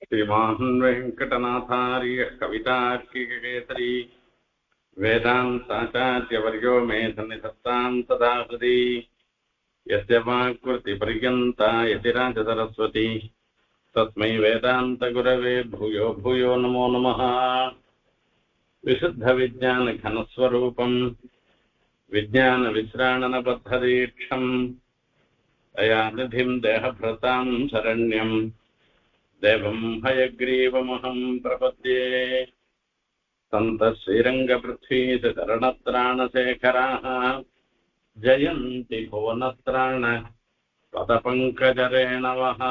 श्रीमान् वेङ्कटनाथार्य कवितार्किककेसरी वेदान्ताचार्यवर्यो मे सन्निधत्तां सदा हृदि यस्य वाक्कृतिपर्यन्ता यतिराजसरस्वती तस्मै वेदान्तगुरवे भूयो भूयो नमो नमः। विशुद्धविज्ञानघनस्वरूपम् विज्ञानविश्राणनबद्धदीक्षम् दयानिधिं देहभृतां शरण्यम् देवं हयग्रीवमहं प्रपद्ये। सन्तः श्रीरङ्गपृथ्वीशरणत्राणशेखराः जयन्ति भुवनत्राण पदपङ्कजरेणवः।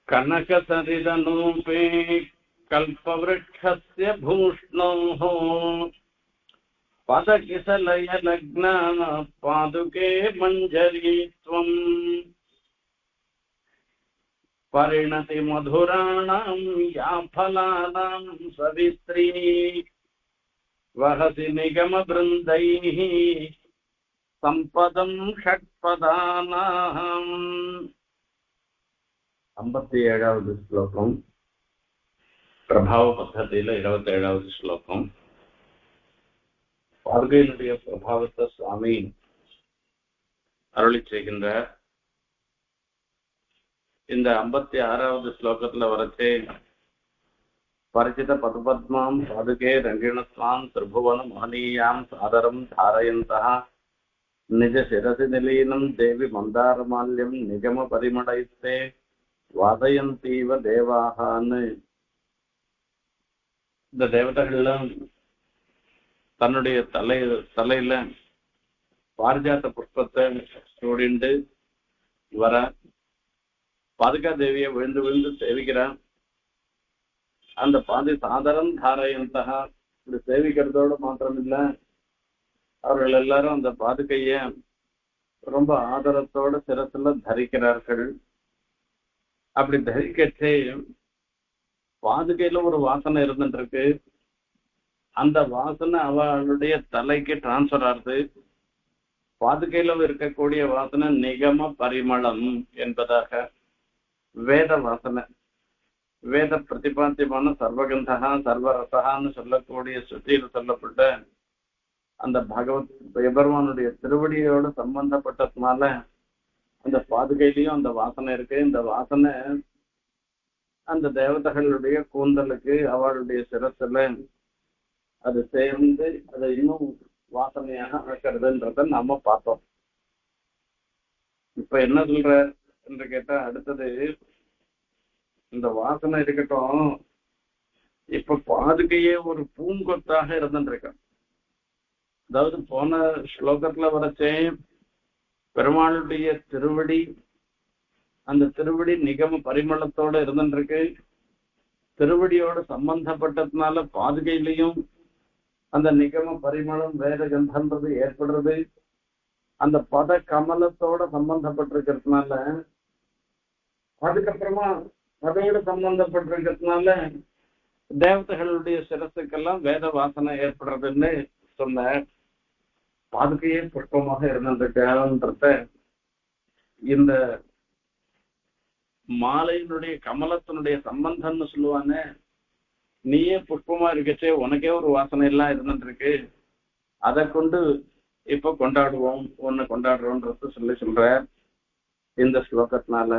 कनकसरिदनूपे कल्पवृक्षस्य भूष्णोः पदकिसलयलग्ना पादुके मञ्जरी त्वम्। परिणति मधुराणां या फलानां सवित्री वहसि निगमवृन्दैः सम्पदं षट्पदानाम्। 57வது ஸ்லோகம் பிரபாவ பத்ததியில 27வது ஸ்லோகம். பார்கையினுடைய பிரபாவத்தை சுவாமி அருளி செய்கின்றார். இந்த 56வது ஸ்லோகத்துல வரச்சே பரிச்சித பதுபத்மாம் பாதுகே ரங்கிணஸ்வாம் திரிபுவன மகனீயாம் சாதரம் தாரயந்தः நிஜ சிரசி நிலீனம் தேவி மந்தாரமால்யம் நிகம பரிமளைத்தே வாதயந்தீவ தேவாகான்னு இந்த தேவதைகள்லாம் தன்னுடைய தலையில பாரிஜாத புஷ்பத்தை சூடிண்டு வர பாதுகா தேவியை விழுந்து விழுந்து சேவிக்கிறான். அந்த பாதி சாதரம் தாரயந்தகா இப்படி சேவிக்கிறதோடு மாத்திரம் இல்ல, அவர்கள் எல்லாரும் அந்த பாதுகைய ரொம்ப ஆதரத்தோட சிரத்துல தரிக்கிறார்கள். அப்படி தரிக்கச்சே பாதுகையில ஒரு வாசனை இருந்துட்டு இருக்கு. அந்த வாசனை அவளுடைய தலைக்கு டிரான்ஸ்பர் ஆகுது. பாதுகையில இருக்கக்கூடிய வாசனை நிகம பரிமளம் என்பதாக வேத வாசனை, வேத பிரதிபாத்தியமான சர்வகந்தகா சர்வரசகான்னு சொல்லக்கூடிய ஸ்ருதியில் சொல்லப்பட்ட அந்த பகவத் எபெருமானுடைய திருவடியோடு சம்பந்தப்பட்டதுனால அந்த பாதுகையிலையும் அந்த வாசனை இருக்கு. இந்த வாசனை அந்த தேவதைகளுடைய கூந்தலுக்கு அவளுடைய சிரத்துல அது சேர்ந்து அதை இன்னும் வாசனையாக ஆக்கிறதுன்றத நாம பார்த்தோம். இப்ப என்ன சொல்ற என்று கேட்டா, அடுத்தது இந்த வாசனை இருக்கட்டும், இப்ப பாதுகையே ஒரு பூங்கொத்தாக இருந்துருக்க. அதாவது போன ஸ்லோகத்துல வரச்சே பெருமாளுடைய திருவடி, அந்த திருவடி நிகம பரிமளத்தோட இருந்துருக்கு. திருவடியோட சம்பந்தப்பட்டதுனால பாதுகையிலையும் அந்த நிகம பரிமளம் வேத கந்தன்றது ஏற்படுறது. அந்த பத கமலத்தோட சம்பந்தப்பட்டிருக்கிறதுனால, அதுக்கப்புறமா அதோட சம்பந்தப்பட்டிருக்கிறதுனால தேவதைகளுடைய சிரசுக்கெல்லாம் வேத வாசனை ஏற்படுறதுன்னு சொன்ன பாதுகையே புஷ்பமாக இருந்திருக்கன்றத இந்த மாலையினுடைய கமலத்தினுடைய சம்பந்தம்னு சொல்லுவானே, நீயே புஷ்பமா இருக்கச்சே உனக்கே ஒரு வாசனை எல்லாம் இருந்துட்டு இருக்கு, அதை கொண்டு இப்ப கொண்டாடுவோம், ஒன்னு கொண்டாடுறோம்ன்றது சொல்ற இந்த ஸ்லோகத்தினால.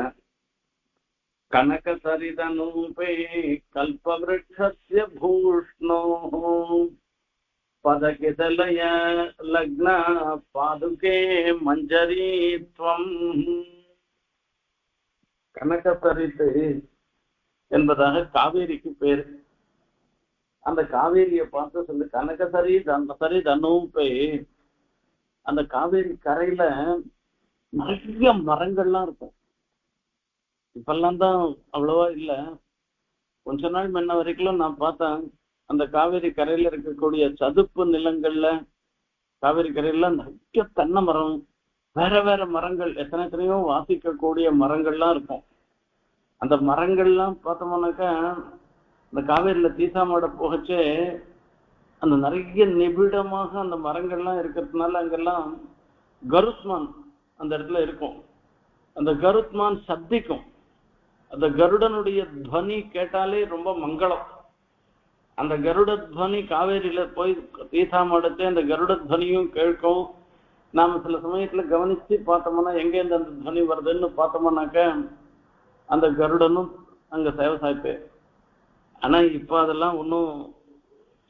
கனக சரிதனூபே கல்பவ்ருக்ஷஸ்ய பூஷ்ணோ பதகிதலய லக்னா பாதுகே மஞ்சரி த்வம். கனக சரித்து என்பதாக காவேரிக்கு பேரு. அந்த காவேரியை பார்த்து சொல்லு, கனகசரி சரி தனூபே. அந்த காவேரி கரையில நிறைய மரங்கள்லாம் இருக்கும். இப்பெல்லாம் தான் அவ்வளவா இல்ல. கொஞ்ச நாள் முன்ன வரைக்கும் நான் பார்த்தேன், அந்த காவேரி கரையில இருக்கக்கூடிய சதுப்பு நிலங்கள்ல காவேரி கரையில நிறைய தென்னை மரம், வேற வேற மரங்கள், எத்தனையோ வாசிக்கக்கூடிய மரங்கள்லாம் இருக்கும். அந்த மரங்கள்லாம் பார்த்தோம்னாக்கா இந்த காவேரியில தீசாமாட போகச்சே அந்த நிறைய நிபிடமாக அந்த மரங்கள்லாம் இருக்கிறதுனால அங்கெல்லாம் கருத்மான் அந்த இடத்துல இருக்கும். அந்த கருத்மான் சப்திக்கும். அந்த கருடனுடைய துவனி கேட்டாலே ரொம்ப மங்களம். அந்த கருட துவனி காவேரியில போய் தீர்த்தாமடுத்து அந்த கருட துவனியும் கேட்கும். நாம சில சமயத்துல கவனிச்சு பார்த்தோம்னா எங்கேருந்து அந்த துவனி வருதுன்னு பார்த்தோம்னாக்க அந்த கருடனும் அங்க சேவை சாய்ப்பேன். ஆனா இப்ப அதெல்லாம் ஒன்றும்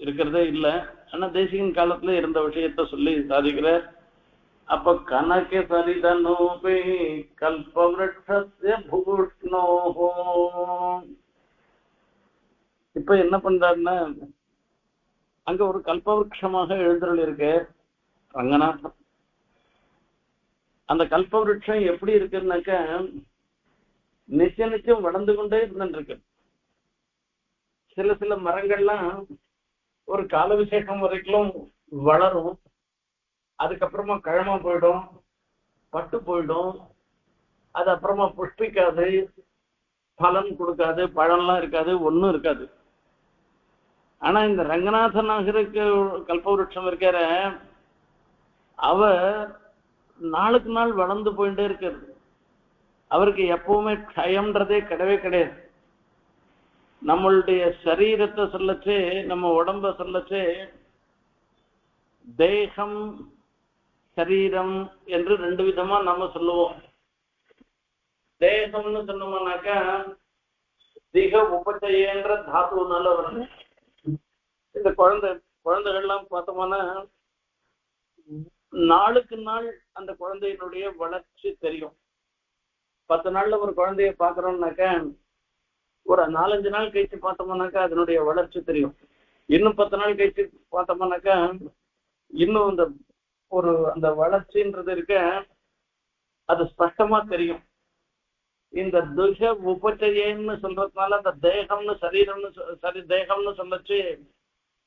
இருக்கிறதே இல்லை. ஆனா தேசிகன் காலத்துல இருந்த விஷயத்த சொல்லி சாதிக்கிற. அப்ப கனகே சரிதனோபே கல்பவ்ருட்சஸ்ய பூஷ்ணோஹோ. இப்ப என்ன பண்றாருன்னா அங்க ஒரு கல்பவருஷமாக எழுந்தருள் இருக்கு ரங்கநாதன். அந்த கல்பவருஷம் எப்படி இருக்குன்னாக்க நிச்சயம் வளர்ந்து கொண்டே இருந்துருக்கு. சில சில மரங்கள்லாம் ஒரு கால விசேஷம் வரைக்கும் வளரும், அதுக்கப்புறமா கழமா போயிடும், பட்டு போயிடும், அது அப்புறமா புஷ்பிக்காது, பலன் கொடுக்காது, பழம்லாம் இருக்காது, ஒன்றும் இருக்காது. ஆனா இந்த ரங்கநாதன் நகருக்கு கல்பவருஷம் இருக்கிற அவர் நாளுக்கு நாள் வளர்ந்து போயிட்டே இருக்கிறது. அவருக்கு எப்பவுமே க்ஷயம்ன்றதே கிடையவே கிடையாது. நம்மளுடைய சரீரத்தை சொல்லச்சு, நம்ம உடம்ப சொல்லச்சு தேகம் சரீரம் என்று ரெண்டு விதமா நம்ம சொல்லுவோம். தேகம்னு சொன்னோம்னாக்கா திக உபச்சயன்ற தாத்துனால வருது. இந்த குழந்தைகள்லாம் பார்த்தோம்னா நாளுக்கு நாள் அந்த குழந்தையினுடைய வளர்ச்சி தெரியும். 10 நாள்ல ஒரு குழந்தைய பாக்குறோம்னாக்கா ஒரு 4-5 நாள் கழிச்சு பார்த்தோம்னாக்கா அதனுடைய வளர்ச்சி தெரியும். இன்னும் 10 நாள் கழிச்சு பார்த்தோம்னாக்கா இன்னும் அந்த வளர்ச்சின்றது இருக்க அது ஸ்பஷ்டமா தெரியும். இந்த துஷ உபச்சயன்னு சொல்றதுனால அந்த தேகம்னு சரீரம்னு தேகம்னு சொல்லச்சு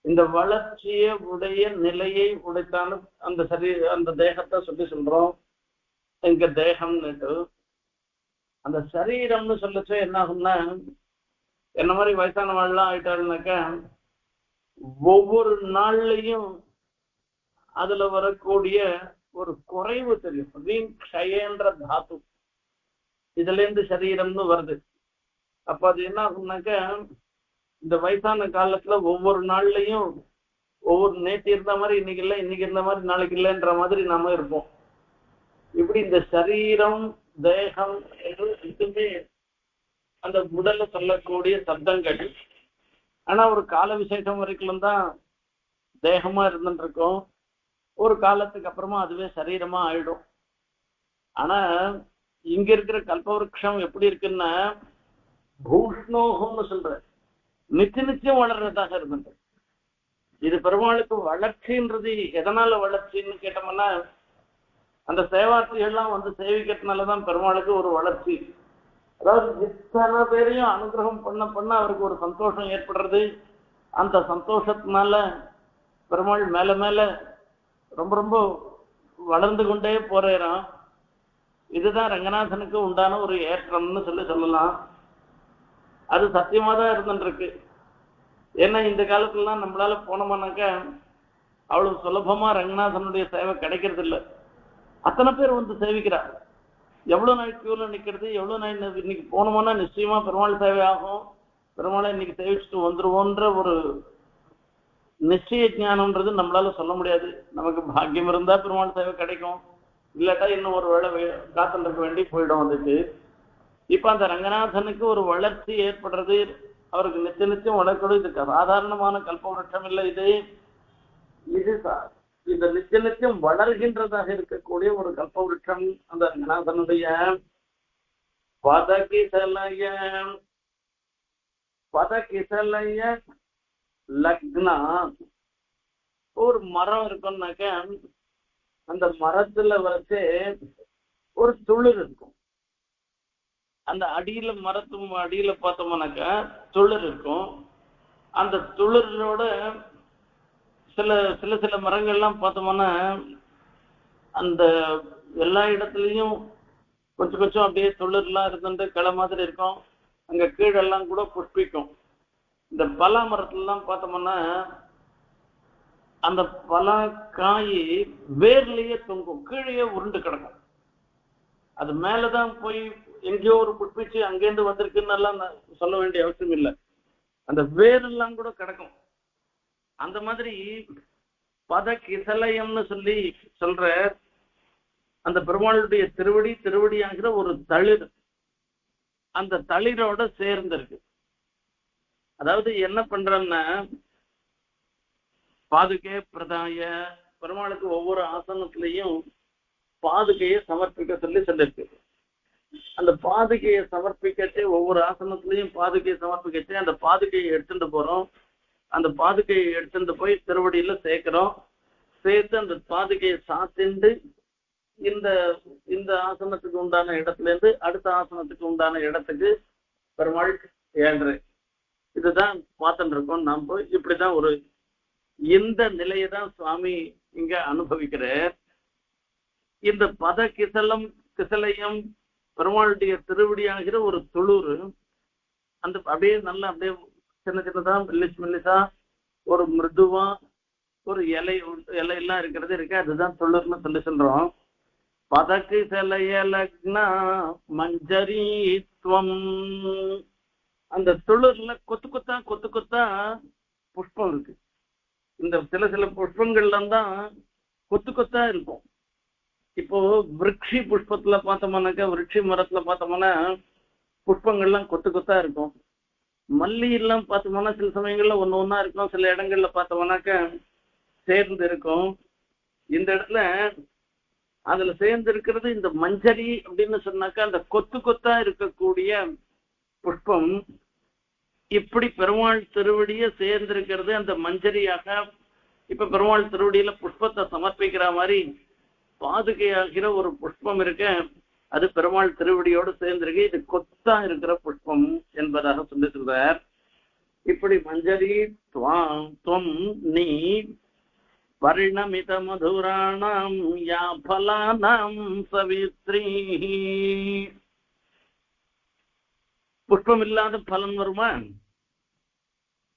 இந்த வளர்ச்சிய உடைய நிலையை உடைத்தாலும் அந்த தேகத்தை சொல்லி சொல்றோம் இங்க தேகம்னு. அந்த சரீரம்னு சொல்லச்சு என்ன ஆகும்னா, என்ன மாதிரி வயசான வாழ்லாம் ஆயிட்டாருனாக்கா ஒவ்வொரு நாள்லையும் அதுல வரக்கூடிய ஒரு குறைவு தெரியும். வீண் க்ஷயன்ற தாத்து இதுல இருந்து சரீரம்னு வருது. அப்ப அது என்ன ஆகும்னாக்க இந்த வயசான காலத்துல ஒவ்வொரு நாள்லையும் ஒவ்வொரு நேற்று இருந்த மாதிரி இன்னைக்கு இல்லை, இன்னைக்கு இருந்த மாதிரி நாளைக்கு இல்லைன்ற மாதிரி நாம இருப்போம். இப்படி இந்த சரீரம் தேகம் இதுமே அந்த உடல்ல சொல்லக்கூடிய சப்தங்கள். ஆனா ஒரு கால விசேஷம் வரைக்கும் தான் தேகமா இருந்துட்டு இருக்கோம். ஒரு காலத்துக்கு அப்புறமா அதுவே சரீரமா ஆயிடும். ஆனா இங்க இருக்கிற கல்பவருஷம் எப்படி இருக்குன்னா பூஷ்ணோகம்னு சொல்ற நிச்சயம் வளர்றதாக இருந்துட்டு. இது பெருமாளுக்கு வளர்ச்சின்றது எதனால வளர்ச்சின்னு கேட்டோம்னா அந்த சேவார்த்திகள்லாம் வந்து சேவிக்கிறதுனாலதான் பெருமாளுக்கு ஒரு வளர்ச்சி. அதாவது இத்தனை பேரையும் அனுகிரகம் பண்ண அவருக்கு ஒரு சந்தோஷம் ஏற்படுறது. அந்த சந்தோஷத்தினால பெருமாள் மேல மேல ரொம்ப ரொம்ப வளர்ந்து கொண்டே போறாராம். இதுதான் ரங்கநாதனுக்கு உண்டான ஒரு ஏற்றம்னு சொல்லலாம். அது சத்தியமா தான் இருந்துருக்கு. ஏன்னா இந்த காலத்துலலாம் நம்மளால போனோம்னாக்கா அவ்வளவு சுலபமா ரங்கநாதனுடைய சேவை கிடைக்கிறது இல்லை. அத்தனை பேர் வந்து சேவிக்கிறார். எவ்வளவு நாள் கியூல நிக்கிறது, எவ்வளவு நாள் இன்னைக்கு போனோம்னா நிச்சயமா பெருமாள் சேவை ஆகும், பெருமாளை இன்னைக்கு சேவிச்சுட்டு வந்துருவோன்ற ஒரு நிச்சய ஞானம்ன்றது நம்மளால சொல்ல முடியாது. நமக்கு பாக்கியம் இருந்தா பெருமாள் சேவை கிடைக்கும், இல்லாட்டா இன்னும் ஒரு வேளை காத்துட்டு இருக்க வேண்டி போயிடும் வந்துட்டு. இப்ப அந்த ரங்கநாதனுக்கு ஒரு வளர்ச்சி ஏற்படுறது, அவருக்கு நிச்சயம் வளர்க்கணும். இது சாதாரணமான கல்பவருஷம் இல்லை. இது இந்த நிச்சயம் வளர்கின்றதாக இருக்கக்கூடிய ஒரு கல்பவருஷம் அந்த ரங்கநாதனுடைய பதகிசலய லக்னா. ஒரு மரம் இருக்கும்னாக்க அந்த மரத்துல வச்சு ஒரு துளிர் இருக்கும். அந்த அடியில அடியில பார்த்தோம்னாக்கா துளிர் இருக்கும். அந்த துளிரோட சில மரங்கள்லாம் பார்த்தோம்னா அந்த எல்லா இடத்துலயும் கொஞ்சம் கொஞ்சம் அப்படியே துளிர்லாம் இருந்துட்டு கிளை மாதிரி இருக்கும். அங்க கீழெல்லாம் கூட புஷ்பிக்கும். இந்த பலா மரத்துலலாம் பார்த்தோம்னா அந்த பலா காய் வேர்லயே தொங்கும், கீழே உருண்டு கிடக்கும். அது மேலதான் போய் எங்கேயோ ஒரு புட்பிச்சு அங்கேருந்து வந்திருக்குன்னு எல்லாம் சொல்ல வேண்டிய அவசியம் இல்லை. அந்த வேரெல்லாம் கூட கிடக்கும். அந்த மாதிரி பத கிசலயம்னு சொல்லி சொல்ற அந்த பெருமாளுடைய திருவடியாகிற ஒரு தளிர் அந்த தளிரோட சேர்ந்திருக்கு. அதாவது என்ன பண்றன்னா, பாதுகே பிரதாய பெருமாளுக்கு ஒவ்வொரு ஆசனத்திலையும் பாதுகையை சமர்ப்பிக்க சொல்லிருக்கு. அந்த பாதுகையை சமர்ப்பிக்கச்சே ஒவ்வொரு ஆசனத்திலையும் பாதுகையை சமர்ப்பிக்கச்சே அந்த பாதுகையை எடுத்துட்டு போறோம். அந்த பாதுகையை எடுத்துட்டு போய் திருவடியில சேர்க்கிறோம். சேர்த்து அந்த பாதுகையை சாத்திண்டு இந்த இந்த ஆசனத்துக்கு உண்டான இடத்துல இருந்து அடுத்த ஆசனத்துக்கு உண்டான இடத்துக்கு பெருமாள் ஏழ்ற இதுதான் பார்த்துட்டு இருக்கோம். நாம் போய் இப்படிதான் ஒரு இந்த நிலையை தான் சுவாமி இங்க அனுபவிக்கிறார். இந்த பத கிசலையும் பெருமாளுடைய திருவடியாகிற ஒரு துளுரு அந்த அப்படியே நல்லா அப்படியே சின்ன சின்னதா மெல்லிசா ஒரு மிருதுவா ஒரு இலையெல்லாம் இருக்கிறது இருக்கு. அதுதான் துளுர்னு சொல்லி சொல்றோம். பதக்கு சிலைய லக்னா மஞ்சரித்வம். அந்த துளுர்ல கொத்து கொத்தா புஷ்பம் இருக்கு. இந்த சில புஷ்பங்கள்ல தான் கொத்தா இருக்கும். இப்போ விருட்சி புஷ்பத்துல பார்த்தோம்னாக்கா, விருட்சி மரத்துல பார்த்தோம்னா புஷ்பங்கள்லாம் கொத்தா இருக்கும். மல்லி எல்லாம் பார்த்தோம்னா சில சமயங்கள்ல ஒன்னா இருக்கும், சில இடங்கள்ல பார்த்தோம்னாக்கா சேர்ந்து இருக்கும். இந்த இடத்துல அதுல சேர்ந்து இருக்கிறது இந்த மஞ்சரி அப்படின்னு சொன்னாக்கா அந்த கொத்தா இருக்கக்கூடிய புஷ்பம். இப்படி பெருமாள் திருவடிய சேர்ந்திருக்கிறது அந்த மஞ்சரியாக. இப்ப பெருமாள் திருவடியில புஷ்பத்தை சமர்ப்பிக்கிற மாதிரி பாதுகையாகிற ஒரு புஷ்பம் இருக்க, அது பெருமாள் திருவடியோடு சேர்ந்திருக்கு. இது கொத்தா இருக்கிற புஷ்பம் என்பதாக சொல்லியிருக்கிறார். இப்படி மஞ்சரி துவம் நீ பரிணமித மதுராணாம் யா பலானாம் சவித்ரி. புஷ்பம் இல்லாத பலன் வருமா?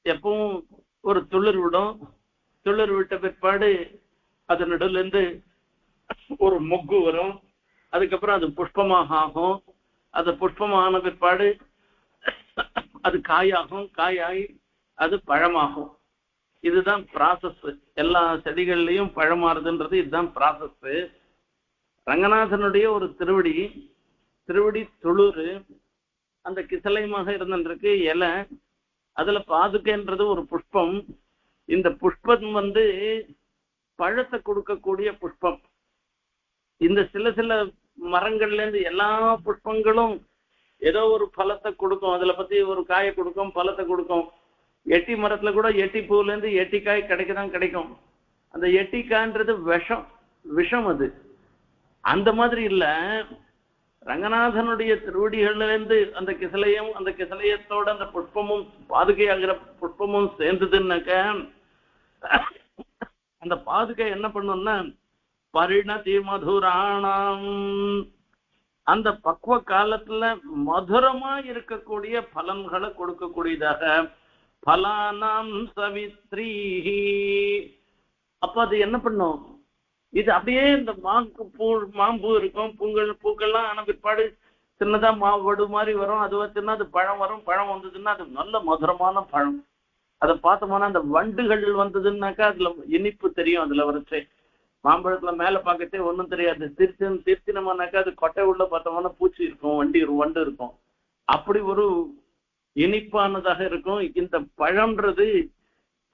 எப்பவும் ஒரு துளிர் விடும். துளிர் விட்ட பிற்பாடு அது நடுல இருந்து ஒரு மொக்கு வரும். அதுக்கப்புறம் அது புஷ்பமாக ஆகும். அது புஷ்பமான பிற்பாடு அது காயாகும். காயாகி அது பழமாகும். இதுதான் ப்ராசஸ். எல்லா செடிகள்லையும் பழமாறுதுன்றது இதுதான் ப்ராசஸ். ரங்கநாதனுடைய ஒரு திருவடி துளுரு அந்த கிசலையமாக இருந்துருக்கு இலை. அதுல பாதுகைன்றது ஒரு புஷ்பம். இந்த புஷ்பம் பழத்தை கொடுக்கக்கூடிய புஷ்பம். இந்த சில மரங்கள்ல இருந்து எல்லா புஷ்பங்களும் ஏதோ ஒரு பழத்தை கொடுக்கும். அதுல பத்தி ஒரு காயை கொடுக்கும், பழத்தை கொடுக்கும். எட்டி மரத்துல கூட எட்டி பூல இருந்து எட்டிக்காய் கிடைக்கும். அந்த எட்டிக்காய்ன்றது விஷம். அது அந்த மாதிரி இல்ல. ரங்கநாதனுடைய திருவடிகள்ல இருந்து அந்த கிசலையும் அந்த கிசலையத்தோட அந்த புஷ்பமும் பாதுகையாகிற புஷ்பமும் சேர்ந்ததுன்னாக்க அந்த பாதுகை என்ன பண்ணும்னா பரிணதி மதுராணம். அந்த பக்குவ காலத்துல மதுரமா இருக்கக்கூடிய பலன்களை கொடுக்கக்கூடியதாக பலானாம் சவித்ரி. அப்ப அது என்ன பண்ணும்? இது அப்படியே இந்த மாம்பூ இருக்கும், பூக்கள்லாம் ஆன பிற்பாடு சின்னதா மாவடு மாதிரி வரும். அது வச்சுன்னா அது பழம் வரும். பழம் வந்ததுன்னா அது நல்ல மதுரமான பழம். அதை பார்த்தோம்னா அந்த வண்டுகள் வந்ததுன்னாக்கா அதுல இனிப்பு தெரியும். அதுல வரைச்சே மாம்பழத்துல மேல பார்க்கத்தே ஒன்றும் தெரியாது. திருத்தினமானாக்கா அது கொட்டை உள்ள பார்த்தோம்னா பூச்சி இருக்கும், வண்டு இருக்கும். அப்படி ஒரு இனிப்பானதாக இருக்கும். இந்த பழம்ன்றது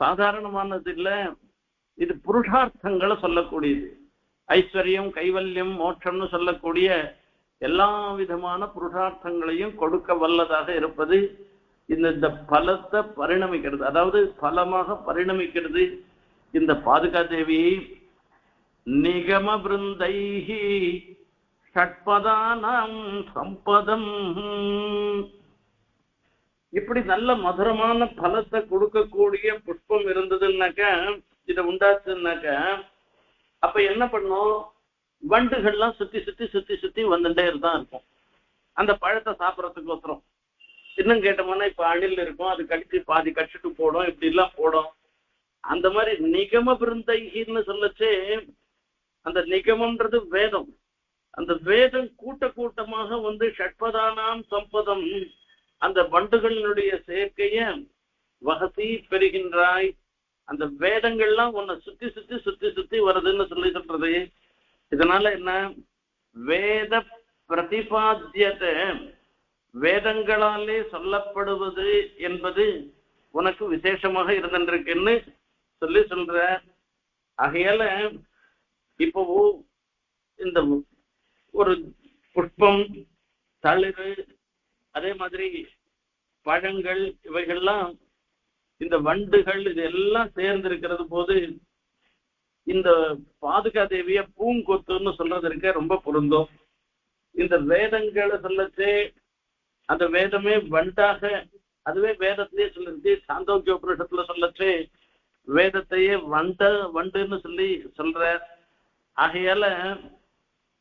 சாதாரணமானது இல்லை. இது புருஷார்த்தங்களை சொல்லக்கூடியது. ஐஸ்வர்யம், கைவல்யம், மோட்சம்னு சொல்லக்கூடிய எல்லா விதமான புருஷார்த்தங்களையும் கொடுக்க வல்லதாக இருப்பது இந்த பலத்தை பரிணமிக்கிறது. அதாவது பலமாக பரிணமிக்கிறது இந்த பாதுகா தேவி. நிகம பிருந்தைஹி ஷட்பதானாம் சம்பதம். இப்படி நல்ல மதுரமான பலத்தை கொடுக்கக்கூடிய புஷ்பம் இருந்ததுன்னாக்கா, இதை உண்டாச்சுன்னாக்க, அப்ப என்ன பண்ணும்? வண்டுகள்லாம் சுத்தி வந்துட்டே தான் இருக்கும் அந்த பழத்தை சாப்பிடறதுக்கோசரம். இன்னும் கேட்டோம்னா இப்ப அணில் இருக்கும், அது கடிச்சு பாதி கடிச்சிட்டு போடும், இப்படி எல்லாம் போடும். அந்த மாதிரி நிகம பிருந்தைன்னு சொல்லச்சே, அந்த நிகமம்ன்றது வேதம். அந்த வேதம் கூட்டமாக ஷட்பதானாம் சம்பதம் அந்த வண்டுகளினுடைய சேர்க்கைய வகசி பெறுகின்றாய். அந்த வேதங்கள்லாம் உன்னை சுத்தி வருதுன்னு சொல்றது. இதனால என்ன, வேத பிரதிபாத்தியத்தை வேதங்களாலே சொல்லப்படுவது என்பது உனக்கு விசேஷமாக இருந்திருக்குன்னு சொல்ற. ஆகையால இப்போ இந்த ஒரு புஷ்பம், தளிர், அதே மாதிரி பழங்கள், இவைகள்லாம் இந்த வண்டுகள் இதெல்லாம் சேர்ந்து இருக்கிறது போது இந்த பாதுகா தேவிய பூங்கொத்துன்னு சொல்றது இருக்க ரொம்ப பொருந்தும். இந்த வேதங்களை சொல்லச்சே அந்த வேதமே வண்டாக, அதுவே வேதத்திலேயே சொல்லிருச்சு. சாந்தோக்கிய உபநிஷத்துல சொல்லச்சே வேதத்தையே வண்டுன்னு சொல்ற. ஆகையால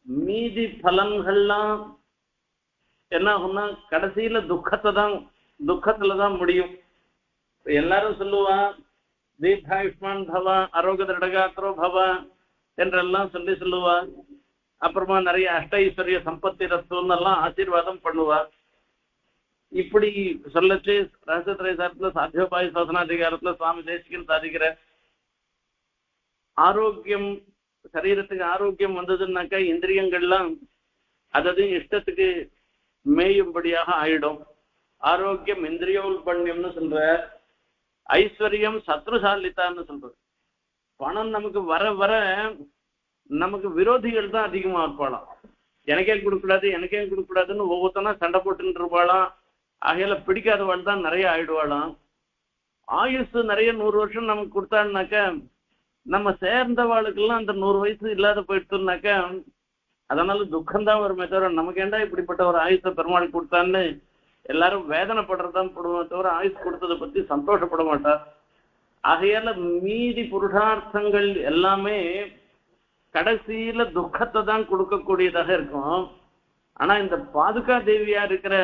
மீதி பலன்கள்லாம் என்ன ஆகும்னா கடைசியில துக்கத்துலதான் முடியும். எல்லாரும் சொல்லுவா தீர்காயுஷ்மான் பவ, ஆரோக்கிய திருடகாத்திரோ பவ என்றெல்லாம் சொல்லுவா. அப்புறமா நிறைய ஐஸ்வர்ய சம்பத்தி ரத்துன்னு எல்லாம் ஆசீர்வாதம் பண்ணுவா. இப்படி சொல்லச்சு ரகசியத்திரை சாரத்துல சாத்தியோபாய சாசனாதிகாரத்துல சுவாமி தேசிகன் சாதிக்கிற ஆரோக்கியம், சரீரத்துக்கு ஆரோக்கியம் வந்ததுன்னாக்கா இந்திரியங்கள்லாம் அதாவது இஷ்டத்துக்கு மேயும்படியாக ஆயிடும். ஆரோக்கியம் இந்திரியோல்பண்யம்னு சொல்ற. ஐஸ்வர்யம் சத்ருசாலித்தான்னு சொல்றது. பணம் நமக்கு வர வர நமக்கு விரோதிகள் தான் அதிகமா இருப்பாளாம். எனக்கே கொடுக்கூடாதுன்னு ஒவ்வொருத்தனா சண்டை போட்டுன்னு இருப்பாளாம். ஆகையில பிடிக்காதவாள் தான் நிறைய ஆயிடுவாளாம். ஆயுசு நிறைய 100 வருஷம் நமக்கு கொடுத்தான்னாக்க நம்ம சேர்ந்தவாளுக்கெல்லாம் அந்த 100 வயசு இல்லாத போயிட்டுனாக்க அதனால துக்கம்தான் வருமே தவிர நமக்கு ஏண்டா இப்படிப்பட்ட ஒரு ஆயுச பெருமாள் கொடுத்தான்னு எல்லாரும் வேதனைப்படுறதான் படுவோம் தவிர ஆயுஷ் கொடுத்ததை பத்தி சந்தோஷப்பட மாட்டார். ஆகையால மீதி புருஷார்த்தங்கள் எல்லாமே கடைசியில துக்கத்தை தான் கொடுக்கக்கூடியதாக இருக்கும். ஆனா இந்த பாதுகா தேவியா இருக்கிற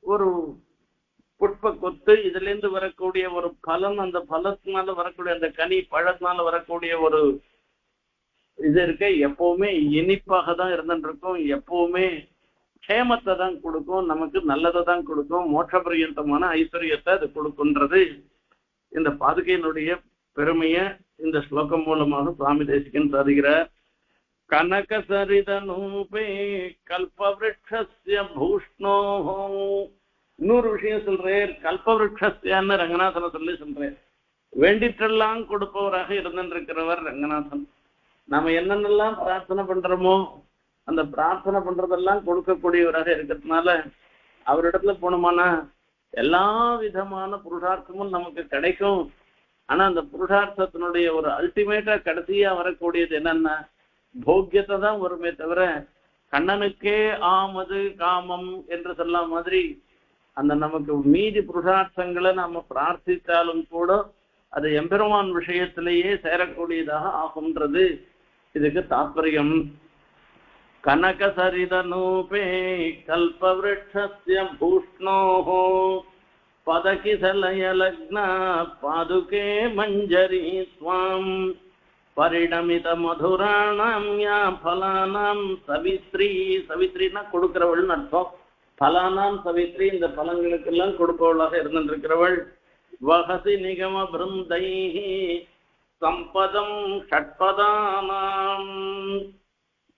ஒரு புஷ்ப கொத்து, இதுல இருந்து வரக்கூடிய ஒரு பலன், அந்த பலத்தினால வரக்கூடிய அந்த கனி பழத்தினால வரக்கூடிய ஒரு இது இருக்க எப்பவுமே இனிப்பாக தான் இருந்துட்டு இருக்கும். எப்பவுமே க்ஷேமத்தை தான் கொடுக்கும், நமக்கு நல்லதை தான் கொடுக்கும், மோட்சபரியந்தமான ஐஸ்வர்யத்தை அது கொடுக்குன்றது இந்த பாதுகையினுடைய பெருமைய இந்த ஸ்லோகம் மூலமாக சுவாமி தேசிகன் சாதிக்கிறார். கனக சரிதனூபே கல்பவ்ருக்ஷஸ்ய பூஷ்ணோ. இன்னொரு விஷயம் சொல்றேன், கல்பவ்ருக்ஷஸ்யான்னு ரங்கநாதனை சொல்றேன். வேண்டிற்றெல்லாம் கொடுப்பவராக இருந்திருக்கிறவர் ரங்கநாதன். நாம என்னென்னலாம் பிரார்த்தனை பண்றோமோ அந்த பிரார்த்தனை பண்றதெல்லாம் கொடுக்கக்கூடியவராக இருக்கிறதுனால அவரிடத்துல போனோமானா எல்லா விதமான புருஷார்த்தமும் நமக்கு கிடைக்கும். ஆனா அந்த புருஷார்த்தத்தினுடைய ஒரு அல்டிமேட்டா கடைசியா வரக்கூடியது என்னன்னா போக்கியத்தை தான் வருமே தவிர கண்ணனுக்கே ஆமது காமம் என்று சொல்ல மாதிரி அந்த நமக்கு மீதி புருஷார்த்தங்களை நாம பிரார்த்தித்தாலும் கூட அது எம்பெருமான் விஷயத்திலேயே சேரக்கூடியதாக ஆகும்ன்றது இதுக்கு தாற்பயம். கனக சரிதனூபே கல்பவ்ருக்ஷஸ்ய பூஷ்ணோஹ பதகிசலய லக்னா பாதுகே மஞ்சரி ஸ்வாம் பரிணமித மதுராணாம் யா பலானாம் சவித்ரி. சவித்ரினா கொடுக்கிறவள் அர்த்தம். பலானாம் சவித்ரி, இந்த பலங்களுக்கெல்லாம் கொடுப்பவளாக இருந்திருக்கிறவள். வகசி நிகம பிருந்தைஹி சம்பதம் ஷட்பதானாம்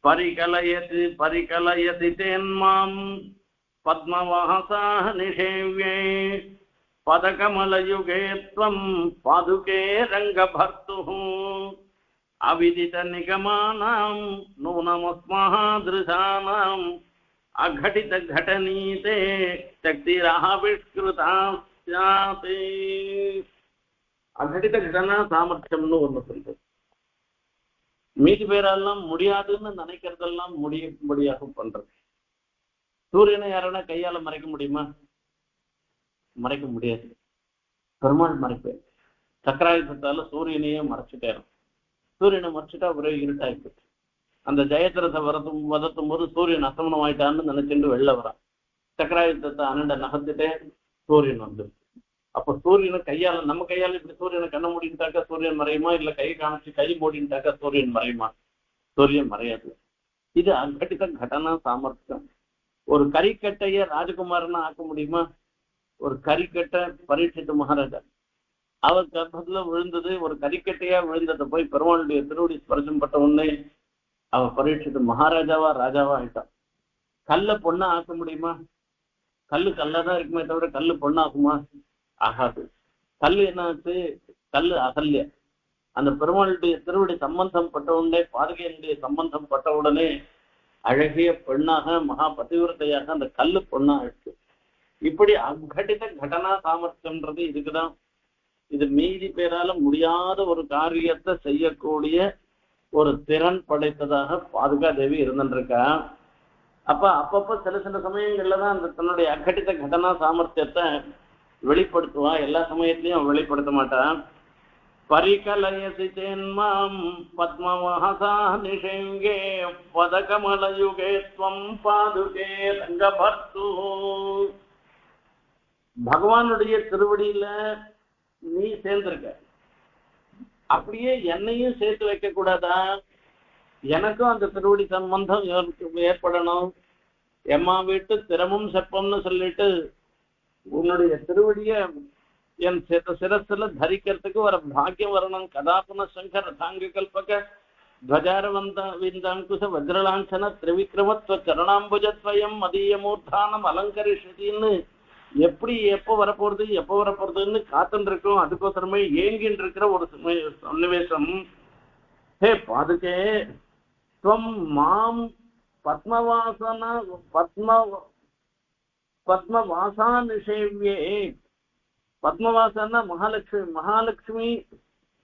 பரிகலயதி தேன்மாம் பத்மவாசாஹ நிஷேவ்யே பதகமலயுகே த்வம் பாதுகே ரங்கபர்த்துஹு அவிதித நிகமானாம் நூனமஸ்மஹ திருஷானாம் அகடித கடனீதே சக்திராவிஷ்கிருதா ஸ்யாதே. அகடித கடனா சாமர்த்தியம்னு ஒண்ணு சொல்றது. மீதி பேரெல்லாம் முடியாதுன்னு நினைக்கிறதெல்லாம் முடியும்படியாக பண்றது. சூரியனை யாரானா கையால மறைக்க முடியுமா? மறைக்க முடியாது. பெருமாள் மறைப்பேன். சக்கராயுதத்தால சூரியனையே மறைச்சுட்டேரும். சூரியனை மறைச்சிட்டா ஒரே இருட்டாயிட்டு. அந்த ஜெயத்திரத்தை வதத்தும் போது சூரியன் அசமனம் ஆயிட்டான்னு நினைச்சுட்டு வெளில வரான். சக்கராயுதத்தை அனண்ட நகர்த்துட்டே சூரியன் வந்துருக்கு. அப்ப சூரியனை கையால, நம்ம கையால இப்படி சூரியனை கண்ண மூடிட்டாக்கா சூரியன் மறையுமா? இல்ல கை காமிச்சு கை மூடிட்டாக்கா சூரியன் மறையுமா? சூரியன் மறையாது. இது அகட்டித கடனா சாமர்த்தியம். ஒரு கரிக்கட்டைய ராஜகுமாரனா ஆக்க முடியுமா? ஒரு கரிக்கட்டை பரீட்சித்து மகாராஜா அவர் கர்ப்பத்துல விழுந்தது, ஒரு கரிக்கட்டையா விழுந்ததை போய் பெருமாளுடைய திருவடி ஸ்பர்சம் பட்ட உடனே அவன் பரீட்சித்து மகாராஜாவா ராஜாவா ஆயிட்டான். கல்ல பொண்ணா ஆக்க முடியுமா? கல்லு கல்லாதான் இருக்குமே தவிர கல்லு பொண்ணாகுமா? ஆகாது. கல்லு என்ன ஆச்சு? கல்லு அகல்ய. அந்த பெருமாளுடைய திருவடி சம்பந்தம் பட்ட உடனே, பாதுகையினுடைய சம்பந்தம் பட்ட உடனே அழகிய பெண்ணாக மகா பதிவிரத்தையாக அந்த கல்லு பொண்ணா ஆயிடுச்சு. இப்படி அகட்டித கடனா சாமர்த்தியம்ன்றது இதுக்குதான். இது மீதி பேரால முடியாத ஒரு காரியத்தை செய்யக்கூடிய ஒரு திறன் படைத்ததாக பாதுகாதேவி இருந்துருக்கா. அப்பப்ப சில சில சமயங்கள்லதான் அந்த தன்னுடைய அகட்டித கடனா சாமர்த்தியத்தை வெளிப்படுத்துவா. எல்லா சமயத்திலையும் வெளிப்படுத்த மாட்டான். பரிகலயசி சேன்மாம் பத்மவஹசா நிஷேங்கே பதகமலயுகே த்வம் பாதுகே ரங்கபர்த்து. பகவானுடைய திருவடியில நீ சேர்ந்திருக்க, அப்படியே என்னையும் சேர்த்து வைக்க கூடாதா? எனக்கும் அந்த திருவடி சம்பந்தம் ஏற்படணும். எம்மா வீட்டு திறமும் செப்பம்னு சொல்லிட்டு உன்னுடைய திருவடிய என் சிரஸ்ல தரிக்கிறதுக்கு ஒரு பாக்கியம் வரணும். கதாபுன சங்கர தாங்க கல்பக துவஜாரவந்த விந்தாங்குச வஜ்ரலாஞ்சன திரிவிக்ரமத்வ சரணாம்புஜத்வயம் மதியமூர்த்தானம் அலங்கரிஷதின்னு எப்படி எப்போ வரப்போறதுன்னு காத்துட்டு இருக்கோம். அதுக்கோசரமே ஏங்கின்னு இருக்கிற ஒரு சன்னிவேசம். ஹே பாதுகே துவம் மாம் பத்மவாசன பத்மவாசா நிஷேவியே. பத்மவாசன்னா மகாலட்சுமி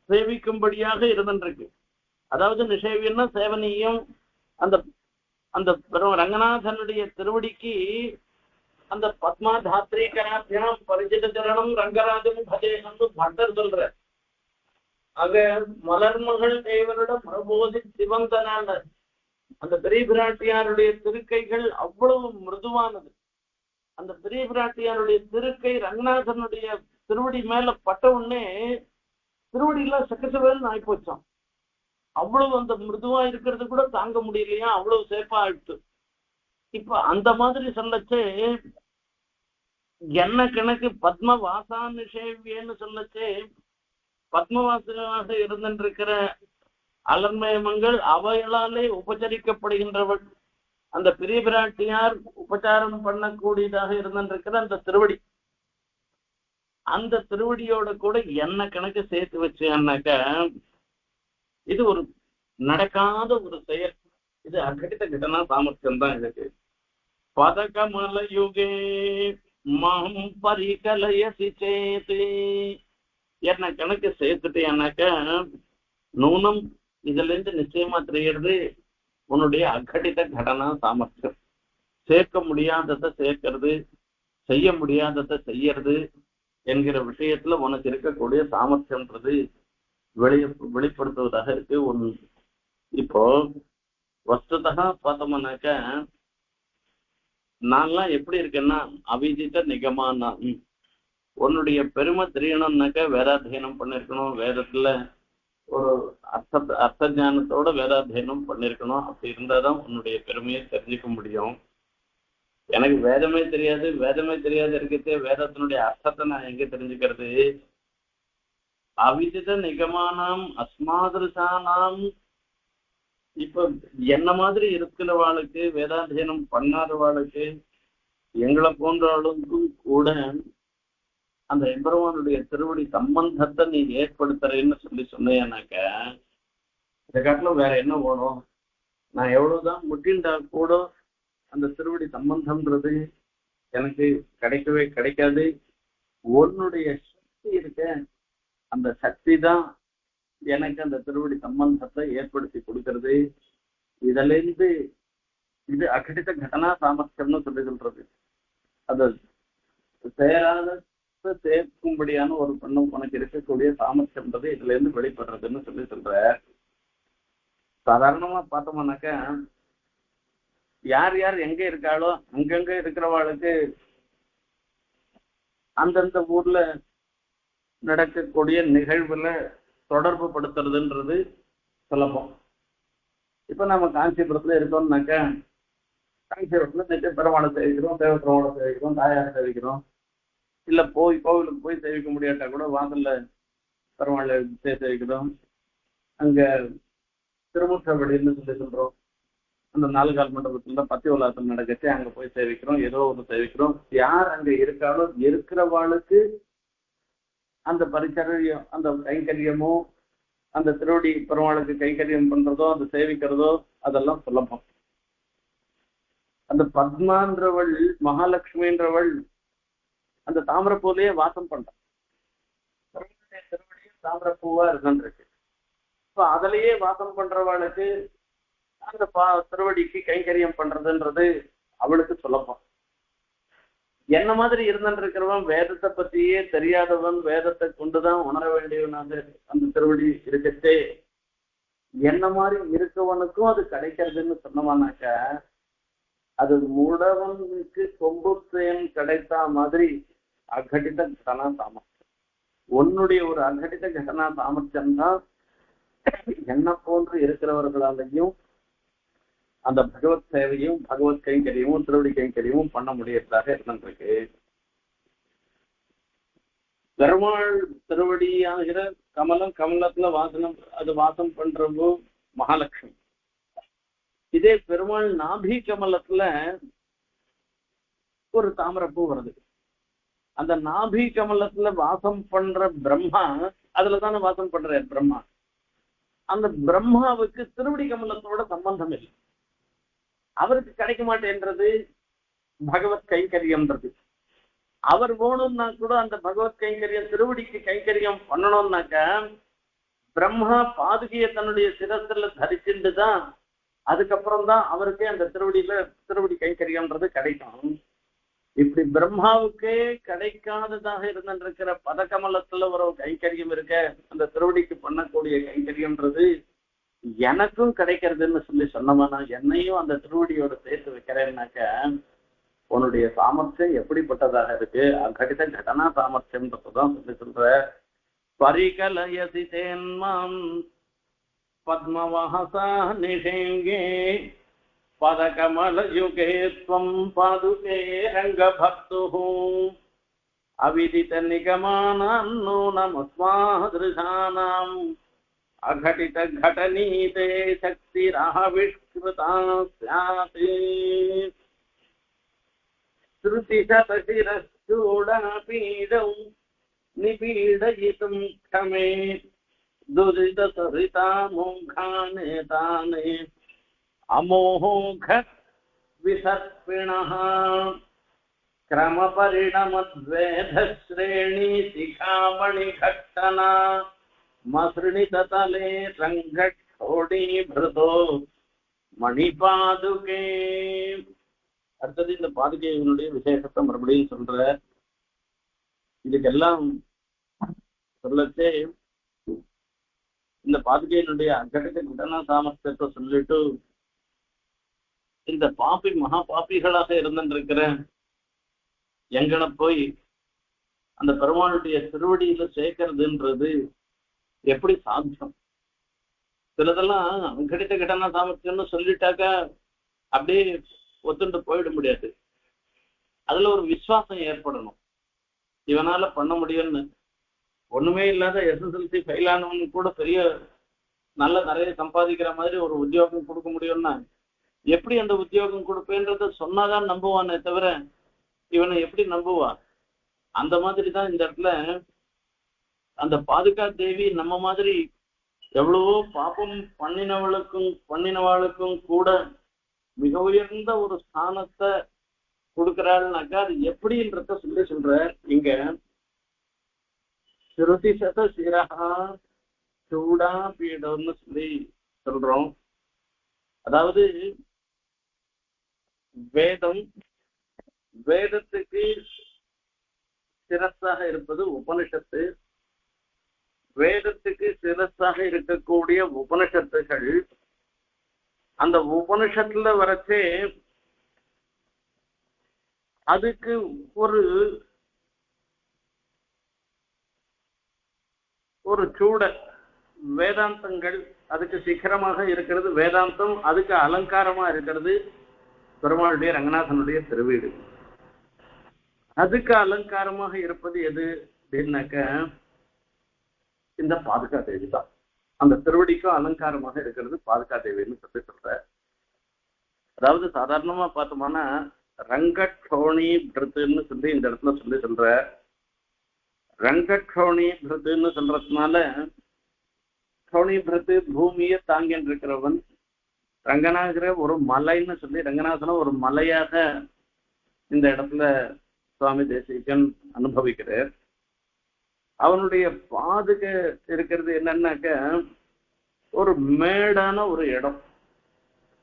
சேவிக்கும்படியாக இருந்துருக்கு. அதாவது நிஷேவியன்னா சேவனியும். அந்த அந்த ரங்கநாதனுடைய திருவடிக்கு அந்த பத்மா தாத்ரி கராபியாம் பரிஜித சரணம் ரங்கராஜம் பஜேன்னு பட்டர் சொல்ற. ஆக மலர்மகள் தேவரிடம் பிரபோதி சிவந்தனான அந்த பெரிய பிராட்டியாருடைய திருக்கைகள் அவ்வளவு மிருதுவானது. அந்த பெரிய பிராட்டியாருடைய திருக்கை ரங்கநாதனுடைய திருவடி மேல பட்ட உடனே திருவடியெல்லாம் சக்கசவேல்னு ஆயிப்போச்சான். அவ்வளவு அந்த மிருதுவா இருக்கிறது கூட தாங்க முடியலையா, அவ்வளவு சேஃபா ஆயிடுச்சு. இப்ப அந்த மாதிரி சொல்லச்சே என்ன கணக்கு பத்மவாசா நிஷேவியன்னு சொல்லச்சே பத்மவாசனாக இருந்திருக்கிற அலர்மயமங்கள் அவைகளாலே உபச்சரிக்கப்படுகின்றவள். அந்த பெரிய பிராட்டியார் உபச்சாரம் பண்ணக்கூடியதாக இருந்திருக்கிற அந்த திருவடி, அந்த திருவடியோட கூட என்ன கணக்கு சேர்த்து வச்சேன்னாக்க இது ஒரு நடக்காத ஒரு செயல். இது அகட்டித கடனா சாமர்த்தியம் தான் இதுக்கு. பதகமல யுகே மம் பரிகலயசி சேது. என்ன கணக்கு சேர்த்துட்டேன்னாக்க நூனம் இதுல இருந்து நிச்சயமா தெரிகிறது உன்னுடைய அகட்டித கடனா சாமர்த்தியம். சேர்க்க முடியாததை சேர்க்கிறது, செய்ய முடியாததை செய்யறது என்கிற விஷயத்துல உனக்கு இருக்கக்கூடிய சாமர்த்தியம்ன்றது வெளிப்படுத்துவதாக இருக்கு. ஒன்று இப்போ வஸ்துதா பார்த்தோம்னாக்க நான்லாம் எப்படி இருக்கேன்னா அவிஜித நிகமானா. உன்னுடைய பெருமை தெரியணும்னாக்க வேதாத்தியனம் பண்ணிருக்கணும். வேதத்துல ஒரு அர்த்த ஞானத்தோட வேதாத்தியனம் பண்ணிருக்கணும். அப்படி இருந்தாதான் உன்னுடைய பெருமையை தெரிஞ்சுக்க முடியும். எனக்கு வேதமே தெரியாது இருக்கிறதே வேதத்தினுடைய அர்த்தத்தை நான் எங்க தெரிஞ்சுக்கிறது? அவிஜித நிகமானாம் அஸ்மாதிருஷானாம். இப்ப என்ன மாதிரி இருக்கிறவாளுக்கு, வேதாத்தியனம் பண்ணாதவாளுக்கு, எங்களை போன்றவளுக்கும் கூட அந்த எம்பெருமானுடைய திருவடி சம்பந்தத்தை நீ ஏற்படுத்துறேன்னு சொன்னேன்னாக்க இதை காட்டிலும் வேற என்ன வேணும்? நான் எவ்வளவுதான் முட்டின்றா கூட அந்த திருவடி சம்பந்தம்ன்றது எனக்கு கிடைக்கவே கிடைக்காது. உன்னுடைய சக்தி இருக்க, அந்த சக்தி தான் எனக்கு அந்த திருவடி சம்பந்தத்தை ஏற்படுத்தி கொடுக்கறது. இதுல இருந்து இது அகட்டித கடனா சாமர்த்தியம்னு சொல்லி சொல்றது. அது சேராத சேர்க்கும்படியான ஒரு பெண்ணும் உனக்கு இருக்கக்கூடிய சாமர்த்தியம்ன்றது இதுல இருந்து வெளிப்படுறதுன்னு சொல்லி சொல்ற. சாதாரணமா பார்த்தோம்னாக்க யார் யார் எங்க இருக்காளோ அங்கங்க இருக்கிறவாளுக்கு அந்தந்த ஊர்ல நடக்கக்கூடிய நிகழ்வுல தொடர்பு படுத்துறதுன்றது சுலபம். இப்ப நம்ம காஞ்சிபுரத்துல இருக்கோம்னாக்கா காஞ்சிபுரத்துல நிச்சயம் பெருமாளை சேவிக்கிறோம், தேவபெருமாளை சேவிக்கிறோம், தாயாரை சேவிக்கிறோம். இல்ல கோவிலுக்கு போய் சேவிக்க முடியாட்டா கூட வாசல்ல பெருமாளை சேவிக்கிறோம். அங்க திருமுற்றவடின்னு சொல்றோம். அந்த 4 கால் மண்டபத்துல பத்தி உலாசம் நடக்கச்சு அங்க போய் சேவிக்கிறோம், ஏதோ ஒண்ணு சேவிக்கிறோம். யார் அங்க இருக்காலும் இருக்கிறவாளுக்கு அந்த பரிச்சரியம், அந்த கைங்கரியமோ, அந்த திருவடி பெருமாளுக்கு கைங்கரியம் பண்றதோ, அந்த சேவிக்கிறதோ அதெல்லாம் சுலபம். அந்த பத்மான்றவள், மகாலட்சுமின்றவள் அந்த தாமிரப்பூலையே வாசம் பண்றான். திருவடியும் தாமிரப்பூவா இருந்துருக்கு. இப்ப அதுலயே வாசம் பண்றவளுக்கு அந்த திருவடிக்கு கைங்கரியம் பண்றதுன்றது அவளுக்கு சுலபம். என்ன மாதிரி இருந்துருக்கிறவன் வேதத்தை பத்தியே தெரியாதவன், வேதத்தை கொண்டுதான் உணர வேண்டியவனாக அந்த திருவடி இருக்கச்சே என்ன மாதிரி இருக்கவனுக்கும் அது கிடைக்கிறதுன்னு சொன்னவானாக்க அது முடவனுக்கு கொம்பு தேன் கிடைத்த மாதிரி அகடித கட்டனா சாமர்த்தியம். உன்னுடைய ஒரு அகடித கட்டனா சாமர்த்தியம் தான் என்ன போன்று இருக்கிறவர்களாலையும் அந்த பகவத் சேவையும் பகவத் கைங்கரியமும் திருவடி கைங்கரியமும் பண்ண முடியறதாக இருந்திருக்கு. பெருமாள் திருவடி ஆகிற கமலம், கமலத்துல வாசனம், அது வாசம் பண்றவோ மகாலட்சுமி. இதே பெருமாள் நாபி கமலத்துல ஒரு தாமரப்பூ வருது. அந்த நாபி கமலத்துல வாசம் பண்ற பிரம்மா அதுலதானே வாசம் பண்ற பிரம்மா. அந்த பிரம்மாவுக்கு திருவடி கமலத்தோட சம்பந்தம் இல்லை. அவருக்கு கிடைக்க மாட்டேன்றது பகவத் கைங்கரியம்ன்றது. அவர் போகணும்னா கூட அந்த பகவத் கைங்கரியம் திருவடிக்கு கைங்கரியம் பண்ணணும்னாக்க பிரம்மா பாதுகையை தன்னுடைய சிரத்துல தரிச்சுட்டுதான் அதுக்கப்புறம் தான் அவருக்கே அந்த திருவடி கைங்கரியம்ன்றது கிடைக்கும். இப்படி பிரம்மாவுக்கே கிடைக்காததாக இருந்திருக்கிற பதக்கமலத்துல ஒரு கைங்கரியம் இருக்க, அந்த திருவடிக்கு பண்ணக்கூடிய கைங்கரியம்ன்றது எனக்கும் கிடைக்கிறதுன்னு சொன்னோம்னா என்னையும் அந்த திருவடியோட சேர்த்து வைக்கிறேன்னாக்க உன்னுடைய சாமர்த்தியம் எப்படிப்பட்டதாக இருக்கு. அகடித கடனா சாமர்த்தியம்ன்றதுதான் சொல்ற. பரிகலயசி தேன்மாம் பத்மவஹசா நிஷேங்கே பதகமலயுகே த்வம் பாதுகே ரங்கபக்துஹு அவிதித நிகமானாம் நூனமஸ்மாத்ருஷானாம் அகடித கடனீதே சக்திராவிஷ்கிருதா ஸ்யாத். ஸ்ருதிசதசிரச்சூடாபீடம் நிபீடயிதும் க்ஷமே துரிதசரிதா மோங்கானே தானே அமோக விசர்ப்பிணः கிரமபரிணமத்வேதஸ்ரேணி சிகாமணி கட்டனா மஸ்ருணிததலே ரங்கோடி பிரதோ மணிபாதுகே. அடுத்தது இந்த பாதுகையினுடைய விசேஷத்தை மறுபடியும் சொல்ற. இதுக்கெல்லாம் சொல்லச்சே இந்த பாதுகையினுடைய அகடித கடனா சாமர்த்தியத்தை சொல்லிட்டு இந்த பாப்பி மகா பாப்பிகளாக இருந்திருக்கிற எங்கன போய் அந்த பெருமாளுடைய திருவடியில சேர்க்கறதுன்றது எப்படி சாத்தியம்? சிலதெல்லாம் அகடித கடனா சாமர்த்தியம்னு சொல்லிட்டாக்க அப்படியே ஒத்துண்டு போயிட முடியாது. அதுல ஒரு விசுவாசம் ஏற்படணும், இவனால பண்ண முடியும்னு. ஒண்ணுமே இல்லாத SSLC ஃபெயில் ஆனவனு கூட பெரிய நிறைய சம்பாதிக்கிற மாதிரி ஒரு உத்தியோகம் கொடுக்க முடியும்னா எப்படி அந்த உத்தியோகம் கொடுப்பேன்றத சொன்னாதான் நம்புவானே தவிர இவனை எப்படி நம்புவா? அந்த மாதிரி தான் இந்த இடத்துல அந்த பாதுகா தேவி நம்ம மாதிரி எவ்வளவோ பாப்பம் பண்ணினவாளுக்கும் கூட மிக உயர்ந்த ஒரு ஸ்தானத்தை கொடுக்கிறாள்னாக்கா அது எப்படின்றத சொல்ற. இங்க ஸ்ருதிசத சிரஹா சூடா பீடம்னு சொல்லி சொல்றோம். அதாவது வேதத்துக்கு சிரஸாக இருப்பது உபனிஷத்து. வேதத்துக்கு சிரஸாக இருக்கக்கூடிய உபனிஷத்துகள் அந்த உபனிஷத்துல வரச்சே அதுக்கு ஒரு சூட வேதாந்தங்கள் அதுக்கு சிகரமாக இருக்கிறது வேதாந்தம், அதுக்கு அலங்காரமா இருக்கிறது பெருமாளுடைய ரங்கநாதனுடைய திருவீடு. அதுக்கு அலங்காரமாக இருப்பது எது அப்படின்னாக்க இந்த பாதுகா தேவி தான். அந்த திருவடிக்கும் அலங்காரமாக இருக்கிறது பாதுகா தேவின்னு சொல்லி சொல்ற. அதாவது சாதாரணமா பார்த்தோம்னா ரங்கட்சோணி பிரத்துன்னு சொல்லி இந்த இடத்துல சொல்ற. ரங்கட்சோணி பிரத்துன்னு சொல்றதுனால சோனி பிரத்து பூமியை தாங்கின்னு இருக்கிறவன், ரங்கநாதர ஒரு மலைன்னு சொல்லி ரங்கநாதன ஒரு மலையாக இந்த இடத்துல சுவாமி தேசிகன் அனுபவிக்கிறார். அவனுடைய பாதுகை இருக்கிறது என்னன்னாக்க ஒரு மேடான ஒரு இடம்.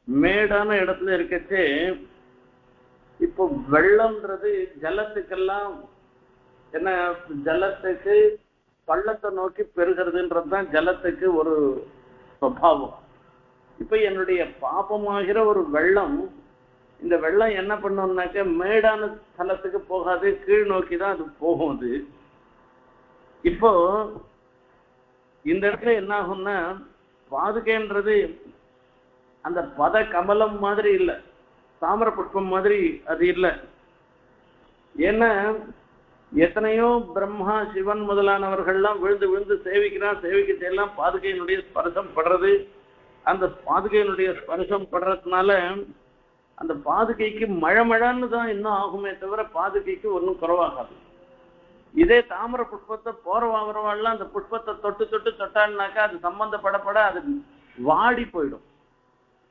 மேடான இடத்துல இருக்கச்சே இப்போ வெள்ளம்ன்றது ஜலத்துக்கெல்லாம் என்ன, ஜலத்துக்கு பள்ளத்தை நோக்கி பெருகிறதுன்றதுதான் ஜலத்துக்கு ஒரு சுபாவம். இப்ப என்னுடைய பாபமாகிற ஒரு வெள்ளம், இந்த வெள்ளம் என்ன பண்ணோம்னாக்க மேடான ஸ்தலத்துக்கு போகாது, கீழ் நோக்கி தான் அது போகும். அது இப்போ இந்த இடத்துல என்ன ஆகும்னா பாதுகைன்றது அந்த பத கமலம் மாதிரி இல்லை, தாமர புஷ்பம் மாதிரி அது இல்லை. ஏன்னா எத்தனையோ பிரம்மா சிவன் முதலானவர்கள்லாம் விழுந்து விழுந்து சேவிக்கலாம் பாதுகையினுடைய ஸ்பர்சம் படுறது. அந்த பாதுகையினுடைய ஸ்பர்சம் படுறதுனால அந்த பாதுகைக்கு மழன்னு தான் இன்னும் ஆகுமே தவிர பாதுகைக்கு ஒன்றும் குறைவாகாது. இதே தாமர புஷ்பத்தை போறவாகிறவாள்லாம் அந்த புஷ்பத்தை தொட்டு தொட்டு தொட்டான்னாக்கா அது சம்பந்தப்படப்பட அது வாடி போயிடும்.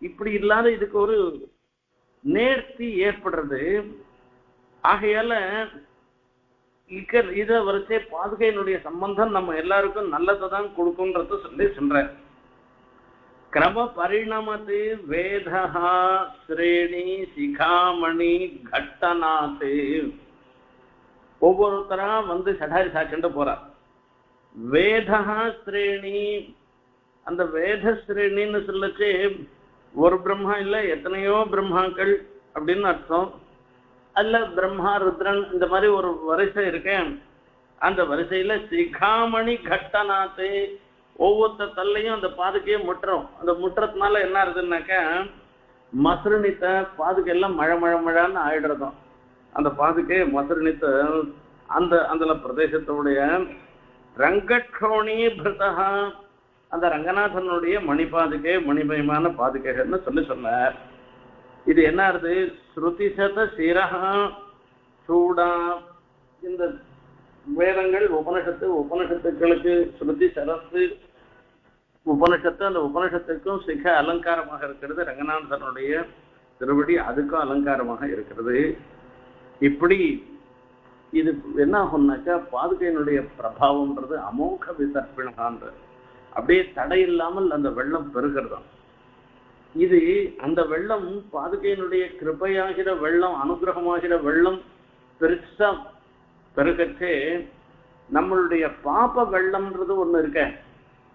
இப்படி இல்லாத இதுக்கு ஒரு நேர்த்தி ஏற்படுறது. ஆகையால இத வரிசை பாதுகையினுடைய சம்பந்தம் நம்ம எல்லாருக்கும் நல்லதான் கொடுக்கும்ன்றது சொல்லி சொல்ற. கிரம பரிணமத்து வேதஹா ஸ்ரேணி சிகாமணி கட்டநாத்து. ஒவ்வொருத்தரா வந்து சடாரி சாக்கிண்டு போறா. வேதஹா ஸ்ரேணி, அந்த வேத ஸ்ரேணின்னு சொல்லச்சு ஒரு பிரம்மா இல்ல எத்தனையோ பிரம்மாக்கள் அப்படின்னு அர்த்தம். அல்ல பிரம்மா ருத்ரன் இந்த மாதிரி ஒரு வரிசை இருக்கேன். அந்த வரிசையில சிகாமணி கட்டநாத்து, ஒவ்வொருத்த தல்லையும் அந்த பாதுகையை முட்டுறோம். அந்த முட்டுறதுனால என்ன ஆகுதுன்னாக்க மசுரணித்த பாதுகை எல்லாம் மழன்னு ஆயிடுறதும். அந்த பாதுகை மசுரணித்த அந்த அந்த பிரதேசத்துடைய ரங்கட்சோணி பிரதா, அந்த ரங்கநாதனுடைய மணிபாதுகை மணிமயமான பாதுகைகள்னு சொல்லி சொன்னார். இது என்ன ஆகுது, ஸ்ருதி சத சிரஹா சூடா. இந்த வேதங்கள் உபனிஷத்துக்களுக்கு ஸ்ருதி சரத்து உபனிஷத்து, அந்த உபனிஷத்துக்கும் சிக அலங்காரமாக இருக்கிறது ரங்கநாதனுடைய திருவடி, அதுக்கும் அலங்காரமாக இருக்கிறது. இப்படி இது என்ன ஆகும்னாக்கா பாதுகையினுடைய பிரபாவம்ன்றது அமோக விசர்ப்பணகான்ற, அப்படியே தடை இல்லாமல் அந்த வெள்ளம் பெருகிறதாம். இது அந்த வெள்ளம் பாதுகையினுடைய கிருபையாகிற வெள்ளம், அனுகிரகமாகிற வெள்ளம் பெருசா பெருகச்சே நம்மளுடைய பாப்ப வெள்ளம்ன்றது ஒண்ணு இருக்க.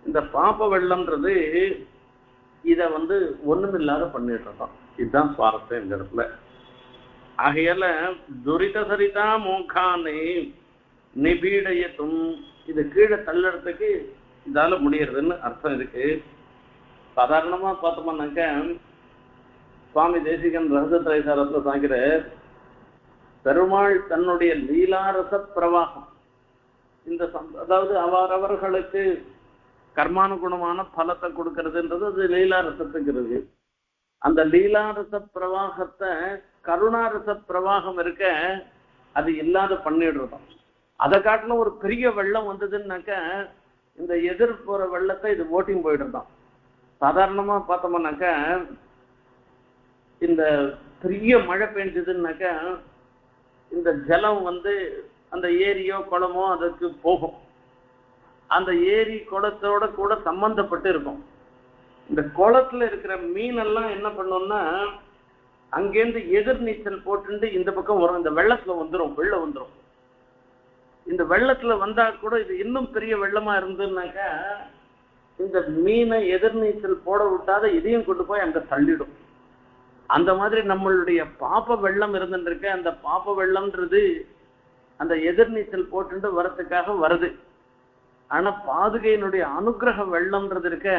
இந்த பாப்ப வெள்ளம்ன்றது இத ஒண்ணுமில்லாத பண்ணிடுறோம். இதுதான் சுவாரஸ்யம் இந்த இடத்துல. ஆகையால துரித சரிதா மோகானே நிபீடயத்தும், இது கீழே தள்ளறதுக்கு இதால முடியறதுன்னு அர்த்தம் இருக்கு. சாதாரணமா பார்த்தோம்னாக்க சுவாமி தேசிகன் ரகசியத்திரைசாரத்துல சாங்கிற பெருமாள் தன்னுடைய லீலாரச பிரவாகம், இந்த அதாவது அவரவர்களுக்கு கர்மானுகுணமான பலத்தை கொடுக்கறதுன்றது அது லீலாரசத்துக்கு இருக்கு. அந்த லீலாரச பிரவாகத்தை கருணாரச பிரவாகம் இருக்க அது இல்லாத பண்ணிடுறோம். அதை காட்டிலும் ஒரு பெரிய வெள்ளம் வந்ததுன்னாக்க இந்த எதிர் போற வெள்ளத்தை இது ஓட்டிங் போயிடுறோம். சாதாரணமா பார்த்தோம்னாக்க இந்த பெரிய மழை பெஞ்சதுன்னாக்க இந்த ஜலம் அந்த ஏரியோ குளமோ அதுக்கு போகும். அந்த ஏரி குளத்தோட கூட சம்பந்தப்பட்டு இருக்கும். இந்த குளத்துல இருக்கிற மீனெல்லாம் என்ன பண்ணோம்னா அங்கேருந்து எதிர் நீச்சல் போட்டு இந்த பக்கம் வரும், இந்த வெள்ளத்துல வெள்ளம் வந்துடும். இந்த வெள்ளத்துல வந்தா கூட இது இன்னும் பெரிய வெள்ளமா இருந்ததுனாக்க இந்த மீனை எதிர்நீச்சல் போட விட்டாத இதையும் கொண்டு போய் அங்க தள்ளிடும். அந்த மாதிரி நம்மளுடைய பாப்ப வெள்ளம் இருந்துருக்க, அந்த பாப்ப வெள்ளம்ன்றது அந்த எதிர்நீச்சல் போட்டு வரத்துக்காக வருது. ஆனா பாதுகையினுடைய அனுகிரக வெள்ளம்ன்றது இருக்க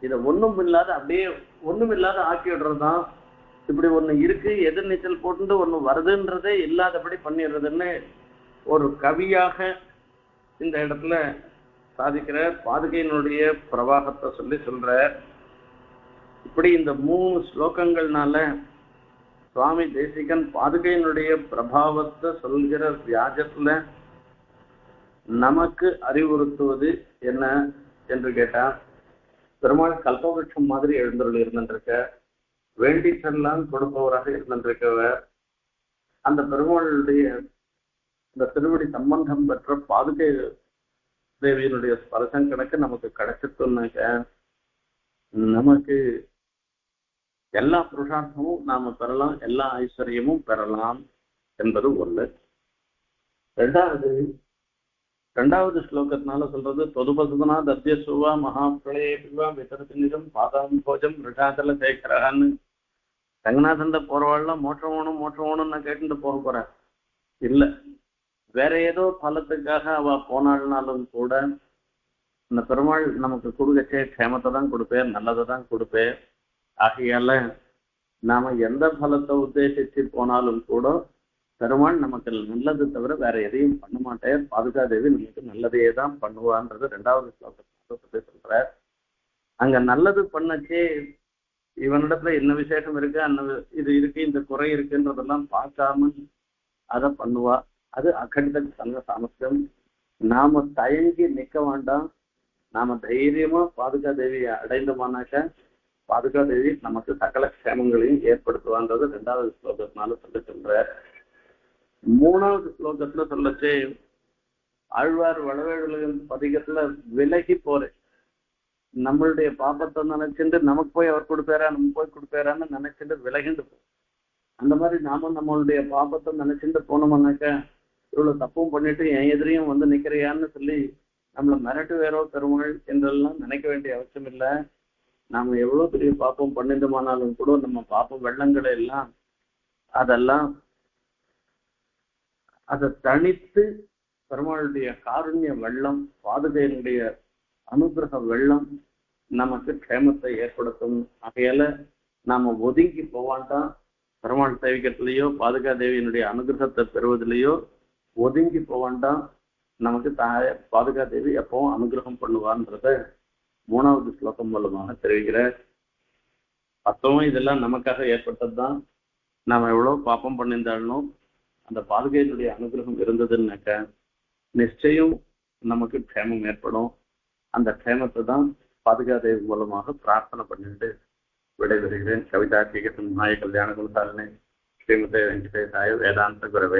இதை ஒண்ணும் இல்லாத அப்படியே ஒண்ணும் இல்லாத ஆக்கி விடுறதுதான். இப்படி ஒண்ணு இருக்கு, எதிர்நீச்சல் போட்டு ஒண்ணு வருதுன்றதே இல்லாதபடி பண்ணிடுறதுன்னு ஒரு கவியாக இந்த இடத்துல சாதிக்கிற பாதுகையினுடைய பிரவாகத்தை சொல்ற. இப்படி இந்த 3 ஸ்லோகங்கள்னால சுவாமி தேசிகன் பாதுகையினுடைய பிரபாவத்தை சொல்கிற வியாஜத்துல நமக்கு அறிவுறுத்துவது என்ன என்று கேட்டா, பெருமாள் கல்பவருஷம் மாதிரி எழுந்தருள் இருந்திருக்க, வேண்டிச்செல்லாம் கொடுப்பவராக இருந்திருக்கவர், அந்த பெருமாளுடைய இந்த திருவடி சம்பந்தம் பெற்ற பாதுகை தேவியினுடைய ஸ்பர்சம் கணக்கு நமக்கு கிடைச்சிட்டோம்னாக்க நமக்கு எல்லா புருஷார்த்தமும் நாம பெறலாம், எல்லா ஐஸ்வர்யமும் பெறலாம் என்பது ஒண்ணு. ரெண்டாவது ஸ்லோகத்தினால சொல்றது தொதுபசுதனா தத்யசுவா மகாபிரளயபிவா விதரத்தினிடம் பாதாம் போஜம் ரிஷாதல சேகரகான்னு ரங்கநாதன் போறவாள்லாம் மோட்சம் வேணும்னு நான் கேட்டுட்டு போக போறேன் இல்ல, வேற ஏதோ பலத்துக்காக அவ போனாள்னாலும் கூட இந்த பெருமாள் நமக்கு கொடுக்கச்சே க்ஷேமத்தை தான் கொடுப்பேன், நல்லதை தான் கொடுப்பேன். ஆகையால நாம எந்த பலத்தை உத்தேசிச்சு போனாலும் கூட பெருமாள் நமக்கு நல்லது தவிர வேற எதையும் பண்ண மாட்டேன், பாதுகாதேவி நமக்கு நல்லதையே தான் பண்ணுவான்றது 2வது ஸ்லோகத்தை சொல்ற. அங்க நல்லது பண்ணச்சே இவனிடத்துல என்ன விசேஷம் இருக்கு, இது இருக்கு, இந்த குறை இருக்குன்றதெல்லாம் பார்க்காம அதை பண்ணுவா. அது அகண்ட சங்க சாமர்த்தியம். நாம தயங்கி நிக்க வேண்டாம், நாம தைரியமா பாதுகாதேவியை அடைந்தோமானாக்க பாதுகாதேவி நமக்கு சகல க்ஷேமங்களையும் ஏற்படுத்துவான்றது 2வது ஸ்லோகத்தினால சொல்ற. 3வது ஸ்லோகத்துல சொல்லச்சே ஆழ்வார் வளவேடுகளின் பதிகத்துல விலகி போறேன், நம்மளுடைய பாப்பத்தை நினைச்சுட்டு நமக்கு போய் அவர் கொடுப்பாரா, நம்ம போய் கொடுப்பாரான்னு நினைச்சிட்டு விலகிண்டு போ. அந்த மாதிரி நாம நம்மளுடைய பாப்பத்தை நினைச்சுட்டு போனோம்னாக்க இவ்வளவு தப்பும் பண்ணிட்டு என் எதிரையும் வந்து நிக்கிறையான்னு சொல்லி நம்மள மிரட்டு வேறோ பெருமாள் என்றெல்லாம் நினைக்க வேண்டிய அவசியம் இல்லை. நாம எவ்வளவு பெரிய பாப்பம் பண்ணிட்டோமானாலும் கூட நம்ம பாப்பம் வெள்ளங்களை எல்லாம் அதெல்லாம் அதை தனித்து பெருமாளுடைய காருண்ய வெள்ளம், பாதுகையினுடைய அனுகிரக வெள்ளம் நமக்கு க்ஷேமத்தை ஏற்படுத்தும். ஆகையால நாம ஒதுங்கி போவான்தான், பெருமாள் சேவிக்கிறதுலையோ பாதுகாதேவியினுடைய அனுகிரகத்தை பெறுவதிலேயோ ஒதுங்கி போவான்தான். நமக்கு பாதுகாதேவி எப்பவும் அனுகிரகம் பண்ணுவான்றத 3வது ஸ்லோகம் மூலமாக தெரிவிக்கிற. அத்தவும் இதெல்லாம் நமக்காக ஏற்பட்டதுதான். நாம எவ்வளவு பாப்பம் பண்ணியிருந்தாலும் அந்த பாதுகையினுடைய அனுகிரகம் இருந்ததுன்னாக்க நிச்சயம் நமக்கு க்ஷேமம் ஏற்படும். அந்த க்ஷேமத்தை தான் பாதுகாதேவி மூலமாக பிரார்த்தனை பண்ணிட்டு விடைபெறுகிறேன். கவிதா கல்யாண குலசாரணை ஸ்ரீமதே வெங்கடேசாய வேதாந்த குரவே.